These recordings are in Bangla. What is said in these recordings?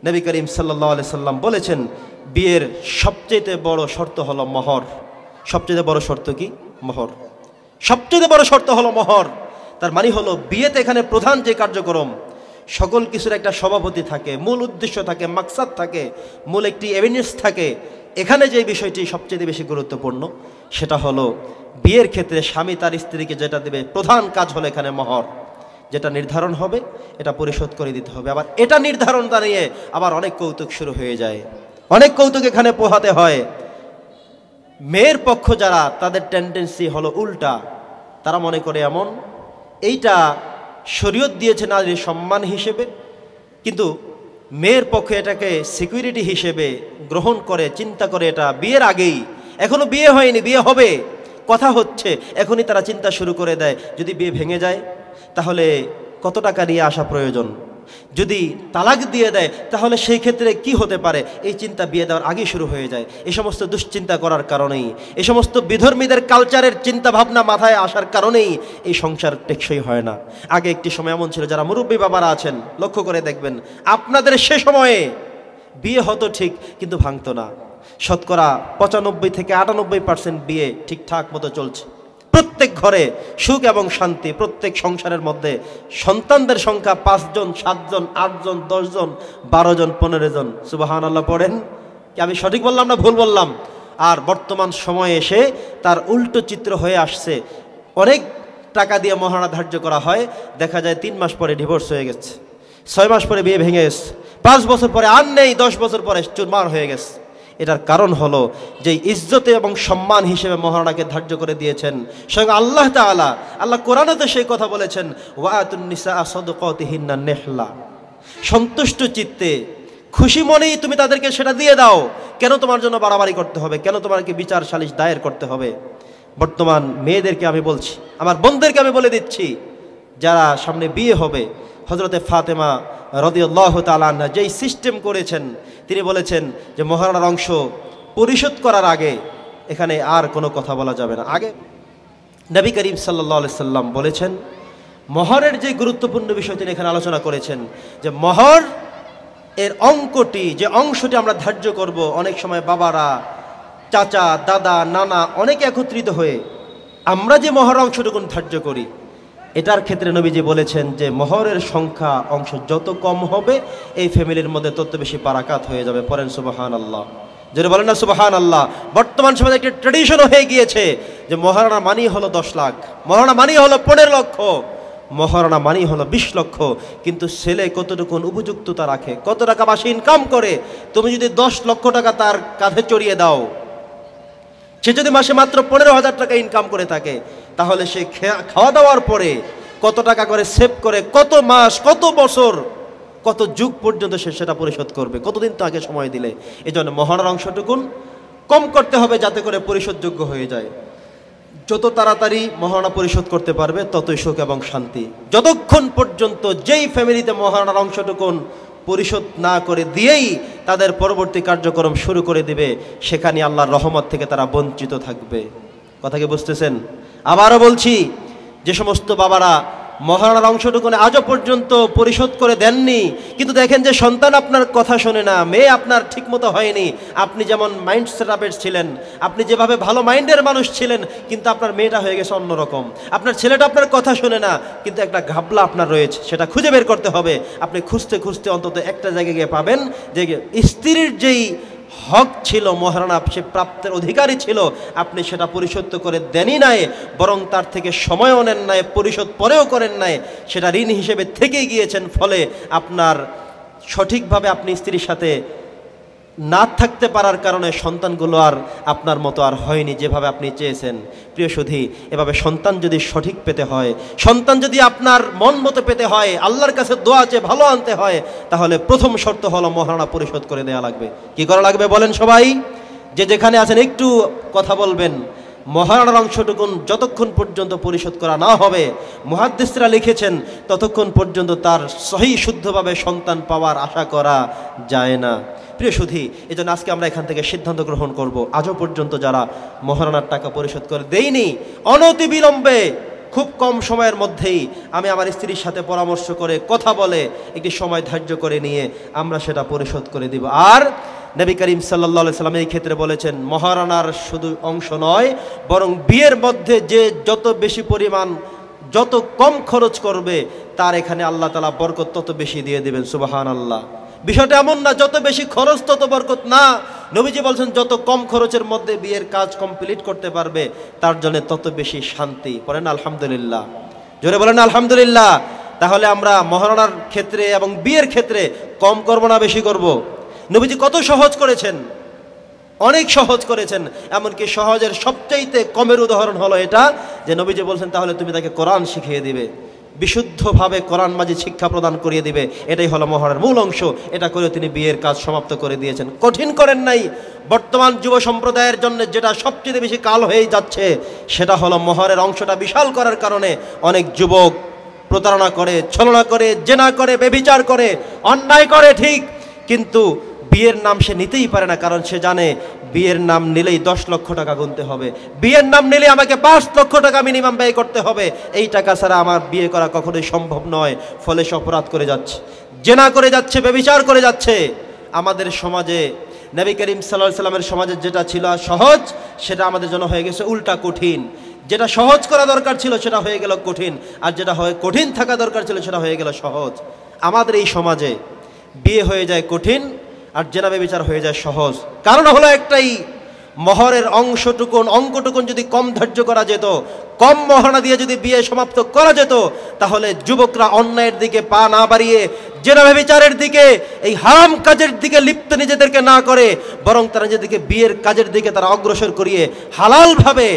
নবী করিম সাল্লাল্লাহু আলাইহি সাল্লাম বলেছেন বিয়ের সবচেয়ে বড় শর্ত হলো মোহর। সবচেয়ে বড় শর্ত কি? মোহর। সবচেয়ে বড় শর্ত হলো মোহর। তার মানে হলো বিয়েতে এখানে প্রধান যে কার্যক্রম, সকল কিছুর একটা সভাপতি থাকে, মূল উদ্দেশ্য থাকে, মাকসাদ থাকে, মূল একটি এভিনিউস থাকে। এখানে যে বিষয়টি সবচেয়ে বেশি গুরুত্বপূর্ণ সেটা হলো বিয়ের ক্ষেত্রে স্বামী তার স্ত্রীকে যেটা দেবে প্রধান কাজ হলো এখানে মোহর। যেটা নির্ধারণ হবে এটা পরিশোধ করে দিতে হবে। আবার এটা নির্ধারণ দাঁড়িয়ে আবার অনেক কৌতুক শুরু হয়ে যায়, অনেক কৌতুক এখানে পোহাতে হয়। মেয়ের পক্ষ যারা, তাদের টেন্ডেন্সি হলো উল্টা। তারা মনে করে এমন এইটা শরীয়ত দিয়েছে নারীর সম্মান হিসেবে, কিন্তু মেয়ের পক্ষে এটাকে সিকিউরিটি হিসেবে গ্রহণ করে, চিন্তা করে এটা বিয়ের আগেই, এখনো বিয়ে হয়নি, বিয়ে হবে, কথা হচ্ছে, এখনই তারা চিন্তা শুরু করে দেয় যদি বিয়ে ভেঙে যায় তাহলে কত টাকা নিয়ে আসা প্রয়োজন, যদি তালাক দিয়ে দেয় তাহলে সেই ক্ষেত্রে কি হতে পারে, এই চিন্তা বিয়ে দেওয়ার আগেই শুরু হয়ে যায়। এই সমস্ত দুশ্চিন্তা করার কারণেই, এই সমস্ত বিধর্মীদের কালচারের চিন্তা ভাবনা মাথায় আসার কারণেই এই সংসার টেকসই হয় না। আগে একটি সময় এমন ছিল, যারা মুরব্বী বাবারা আছেন লক্ষ্য করে দেখবেন, আপনাদের সে সময়ে বিয়ে হতো ঠিক কিন্তু ভাঙতো না। শতকরা 95 থেকে 98% বিয়ে ঠিকঠাক মতো চলছে। প্রত্যেক ঘরে সুখ এবং শান্তি, প্রত্যেক সংসারের মধ্যে সন্তানদের সংখ্যা 5 জন, 7 জন, 8 জন, 10 জন, 12 জন, 15 জন। সুবহানাল্লাহ পড়েন। কি আমি সঠিক বললাম না ভুল বললাম? আর বর্তমান সময়ে এসে তার উল্টো চিত্র হয়ে আসছে। অনেক টাকা দিয়ে মহারণা ধার্য করা হয়, দেখা যায় 3 মাস পরে ডিভোর্স হয়ে গেছে, 6 মাস পরে বিয়ে ভেঙে গেছে, 5 বছর পরে আর নেই, 10 বছর পরে চুরমার হয়ে গেছে। এটার কারণ হলো যে ইজ্জতে এবং সম্মান হিসেবে মহারণাকে ধার্য করে দিয়েছেন স্বয়ং আল্লাহ তাআলা। আল্লাহ কোরআনেতে সেই কথা বলেছেন, ওয়াতুন নিসা সাদকাতিহিন্না নিহলা, সন্তুষ্ট চিত্তে খুশি মনেই তুমি তাদেরকে সেটা দিয়ে দাও। কেন তোমার জন্য বাড়াবাড়ি করতে হবে? কেন তোমাকে বিচার সালিশ দায়ের করতে হবে? বর্তমান মেয়েদেরকে আমি বলছি, আমার বোনদেরকে আমি বলে দিচ্ছি, যারা সামনে বিয়ে হবে, হযরতে ফাতেমা রাদিয়াল্লাহু তাআলা আনহা যেই সিস্টেম করেছেন, তিনি বলেছেন যে মহারণার অংশ পরিশোধ করার আগে এখানে আর কোনো কথা বলা যাবে না। আগে নবী করিম সাল্লাল্লাহু আলাইহি সাল্লাম বলেছেন, মহরের যে গুরুত্বপূর্ণ বিষয় তিনি এখানে আলোচনা করেছেন, যে মহর এর অঙ্কটি, যে অংশটি আমরা ধার্য করব, অনেক সময় বাবারা, চাচা, দাদা, নানা অনেকে একত্রিত হয়ে আমরা যে মহর অংশটুকু ধার্য করি, এটার ক্ষেত্রে নবীজি বলেছেন যে মহরের সংখ্যা অংশ যত কম হবে এই ফ্যামিলির মধ্যে তত বেশি বারাকাত হয়ে যাবে। পড়েন সুবহানাল্লাহ, যেটা বলেন না সুবহানাল্লাহ। বর্তমান সময়ে একটি ট্র্যাডিশন হয়ে গিয়েছে যে মহারণা মানি হলো 10 লাখ, মহারণা মানি হলো 15 লক্ষ, মহারণা মানি হলো 20 লক্ষ। কিন্তু ছেলে কতটুকু উপযুক্ততা রাখে, কত টাকা মাসে ইনকাম করে, তুমি যদি 10 লক্ষ টাকা তার কাঁধে চড়িয়ে দাও, সে যদি মাসে মাত্র 15,000 টাকা ইনকাম করে থাকে, তাহলে সে খাওয়া দাওয়ার পরে কত টাকা করে সেভ করে, কত মাস, কত বছর, কত যুগ পর্যন্ত সে সেটা পরিশোধ করবে, কতদিন তাকে সময় দিলে। এই জন্য মহারণার অংশটুকুন কম করতে হবে যাতে করে পরিশোধযোগ্য হয়ে যায়। যত তাড়াতাড়ি মহারণা পরিশোধ করতে পারবে ততই সুখ এবং শান্তি। যতক্ষণ পর্যন্ত যেই ফ্যামিলিতে মহারণার অংশটুকুন পরিশোধ না করে দিয়েই তাদের পরবর্তী কার্যক্রম শুরু করে দিবে, সেখানে আল্লাহর রহমত থেকে তারা বঞ্চিত থাকবে। কথা কি বুঝতেছেন? আবারও বলছি, যে সমস্ত বাবারা মহারণার অংশটুকু আজও পর্যন্ত পরিশোধ করে দেননি, কিন্তু দেখেন যে সন্তান আপনার কথা শোনে না, মেয়ে আপনার ঠিকমতো হয়নি, আপনি যেমন মাইন্ড সেটআপের ছিলেন, আপনি যেভাবে ভালো মাইন্ডের মানুষ ছিলেন, কিন্তু আপনার মেয়েটা হয়ে গেছে অন্যরকম, আপনার ছেলেটা আপনার কথা শোনে না, কিন্তু একটা ঘাবলা আপনার রয়েছে, সেটা খুঁজে বের করতে হবে। আপনি খুঁজতে খুঁজতে অন্তত একটা জায়গায় গিয়ে পাবেন যে স্ত্রীর যেই হক ছিল, মহারণা সে প্রাপ্তের অধিকারী ছিল, আপনি সেটা পরিশোধ করে দেনই নাই, বরং তার থেকে সময়ও নেন নাই, পরিশোধ পরেও করেন নাই, সেটা ঋণ হিসেবে থেকেই গিয়েছেন। ফলে আপনার সঠিকভাবে আপনি স্ত্রীর সাথে না থাকতে পারার কারণে সন্তানগুলো আর আপনার মতো আর হয়নি যেভাবে আপনি চেয়েছেন। প্রিয় সুধী, এভাবে সন্তান যদি সঠিক পেতে হয়, সন্তান যদি আপনার মন মতো পেতে হয়, আল্লাহর কাছে দোয়া চেয়ে ভালো আনতে হয়, তাহলে প্রথম শর্ত হলো মহারণা পরিশোধ করে দেওয়া লাগবে। কি করা লাগবে বলেন সবাই? যে যেখানে আছেন একটু কথা বলবেন। মহারণার অংশটুকুন যতক্ষণ পর্যন্ত পরিশোধ করা না হবে, মুহাদ্দিসরা লিখেছেন, ততক্ষণ পর্যন্ত তার সহি শুদ্ধভাবে সন্তান পাওয়ার আশা করা যায় না। প্রিয় সুধী, এই জন্য আজকে আমরা এখান থেকে সিদ্ধান্ত গ্রহণ করব, আজও পর্যন্ত যারা মহারণার টাকা পরিশোধ করে দেয়নি, অনতি বিলম্বে খুব কম সময়ের মধ্যেই আমি আমার স্ত্রীর সাথে পরামর্শ করে কথা বলে একটি সময় ধার্য করে নিয়ে আমরা সেটা পরিশোধ করে দিব। আর নবী করিম সাল্লাল্লাহু আলাইহি সাল্লাম এই ক্ষেত্রে বলেছেন, মহারানার শুধু অংশ নয়, বরং বিয়ের মধ্যে যে যত বেশি পরিমাণ, যত কম খরচ করবে, তার এখানে আল্লাহ তাআলা বরকত তত বেশি দিয়ে দেবেন। সুবহানাল্লাহ। বিষয়টা এমন না যত বেশি খরচ তত বরকত, না। নবীজি বলছেন যত কম খরচের মধ্যে বিয়ের কাজ কমপ্লিট করতে পারবে তার জন্য তত বেশি শান্তি। পড়েন আলহামদুলিল্লাহ, জোরে বলেন আলহামদুলিল্লাহ। তাহলে আমরা মহারানার ক্ষেত্রে এবং বিয়ের ক্ষেত্রে কম করব না বেশি করব? নবীজি কত সহজ করেছেন, অনেক সহজ করেছেন। এমনকি সহজের সবচাইতে কমের উদাহরণ হলো এটা যে নবীজি বলছেন তাহলে তুমি তাকে কোরআন শিখিয়ে দিবে, বিশুদ্ধভাবে কোরআন মাজিদ শিক্ষা প্রদান করিয়ে দিবে। এটাই হলো মহরের মূল অংশ। এটা করে তিনি বিয়ের কাজ সমাপ্ত করে দিয়েছেন, কঠিন করেন নাই। বর্তমান যুব সম্প্রদায়ের জন্য যেটা সবচেয়ে বেশি কাল হয়ে যাচ্ছে সেটা হলো মহরের অংশটা বিশাল করার কারণে অনেক যুবক প্রতারণা করে, ছলনা করে, জেনা করে, ব্যভিচার করে, অন্যায় করে, ঠিক, কিন্তু বিয়ের নাম সে নিতেই পারে না, কারণ সে জানে বিয়ের নাম নিলেই 10 লক্ষ টাকা গুনতে হবে, বিয়ের নাম নিলে আমাকে 5 লক্ষ টাকা মিনিমাম ব্যয় করতে হবে, এই টাকা ছাড়া আমার বিয়ে করা কখনোই সম্ভব নয়। ফলে সে অপরাধ করে যাচ্ছে, জেনা করে যাচ্ছে, ব্যভিচার করে যাচ্ছে। আমাদের সমাজে নবী করিম সাল্লাল্লাহু আলাইহি সাল্লামের সমাজে যেটা ছিল সহজ, সেটা আমাদের জন্য হয়ে গেছে উল্টা কঠিন। যেটা সহজ করা দরকার ছিল সেটা হয়ে গেল কঠিন, আর যেটা কঠিন থাকা দরকার ছিল সেটা হয়ে গেল সহজ। আমাদের এই সমাজে বিয়ে হয়ে যায় কঠিন আর জেনা ব্যভিচার হয়ে যায় সহজ। কারণ হলো একটাই, মহরের অঙ্কটুকুন যদি কম ধার্য করা যেত, কম মহারণা দিয়ে যদি বিয়ে সমাপ্ত করা যেত, তাহলে যুবকরা অন্যায়ের দিকে পা না বাড়িয়ে জেনা ব্যভিচারের দিকে, এই হারাম কাজের দিকে লিপ্ত নিজেদেরকে না করে, বরং তারা নিজেদেরকে বিয়ের কাজের দিকে তারা অগ্রসর করিয়ে হালালভাবে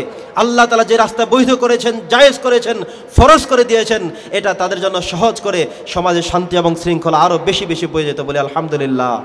আল্লাহ তাআলা যে রাস্তা বৈধ করেছেন, জায়েজ করেছেন, ফরজ করে দিয়েছেন, এটা তাদের জন্য সহজ করে সমাজে শান্তি এবং শৃঙ্খলা আরো বেশি বেশি বয়ে যেত বলে আলহামদুলিল্লাহ।